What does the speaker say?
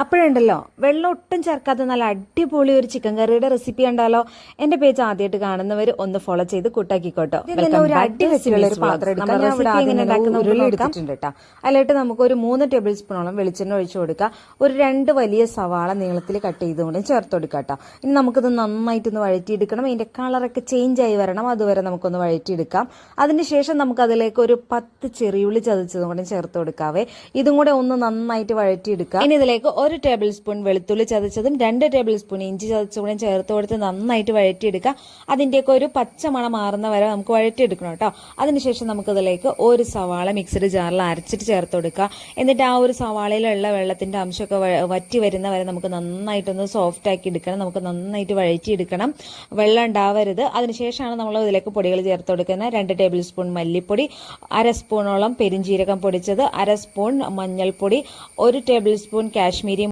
അപ്പോഴുണ്ടല്ലോ വെള്ളം ഒട്ടും ചേർക്കാത്ത നല്ല അടിപൊളി ഒരു ചിക്കൻ കറിയുടെ റെസിപ്പി ഉണ്ടല്ലോ. എന്റെ പേജ് ആദ്യമായിട്ട് കാണുന്നവർ ഒന്ന് ഫോളോ ചെയ്ത് കൂട്ടാക്കിക്കോട്ടോ. ഒരു അടിപൊളിയുള്ള ഒരു പാത്രം എടുത്തിട്ടുണ്ട് കേട്ടോ. അതിലായിട്ട് നമുക്ക് ഒരു 3 ടേബിൾ സ്പൂണോളം വെളിച്ചെണ്ണ ഒഴിച്ചു കൊടുക്കുക. ഒരു 2 വലിയ സവാള നീളത്തിൽ കട്ട് ചെയ്തുകൊണ്ട് ചേർത്ത് കൊടുക്കുക കേട്ടോ. ഇനി നമുക്കിത് നന്നായിട്ടൊന്ന് വഴറ്റിയെടുക്കണം. ഇതിന്റെ കളറൊക്കെ ചേഞ്ച് ആയി വരണം, അതുവരെ നമുക്കൊന്ന് വഴറ്റിയെടുക്കാം. അതിനുശേഷം നമുക്ക് അതിലേക്ക് ഒരു 10 ചെറിയുള്ളി ചതച്ചതും കൂടെ ചേർത്ത് കൊടുക്കാവേ. ഇതും കൂടെ ഒന്ന് നന്നായിട്ട് വഴറ്റിയെടുക്കാം. ഇനി ഇതിലേക്ക് 1 ടേബിൾ സ്പൂൺ വെളുത്തുള്ളി ചതച്ചതും 2 ടേബിൾ സ്പൂൺ ഇഞ്ചി ചതച്ചുകൂടെ ചേർത്ത് കൊടുത്ത് നന്നായിട്ട് വഴറ്റിയെടുക്കുക. അതിൻ്റെയൊക്കെ ഒരു പച്ചമണം മാറുന്ന വരെ നമുക്ക് വഴറ്റിയെടുക്കണം കേട്ടോ. അതിനുശേഷം നമുക്കതിലേക്ക് ഒരു സവാള മിക്സഡ് ജാറിൽ അരച്ചിട്ട് ചേർത്ത് കൊടുക്കുക. എന്നിട്ട് ആ ഒരു സവാളയിലുള്ള വെള്ളത്തിന്റെ അംശമൊക്കെ വറ്റി വരുന്ന വരെ നമുക്ക് നന്നായിട്ടൊന്ന് സോഫ്റ്റ് ആക്കി എടുക്കണം. നമുക്ക് നന്നായിട്ട് വഴറ്റിയെടുക്കണം, വെള്ളം ഉണ്ടാവരുത്. അതിനുശേഷമാണ് നമ്മൾ ഇതിലേക്ക് പൊടികൾ ചേർത്ത് കൊടുക്കുന്നത്. 2 ടേബിൾ സ്പൂൺ മല്ലിപ്പൊടി, 1/2 സ്പൂണോളം പെരിഞ്ജീരകം പൊടിച്ചത്, 1/2 സ്പൂൺ മഞ്ഞൾപ്പൊടി, 1 ടേബിൾ സ്പൂൺ കാശ്മീരി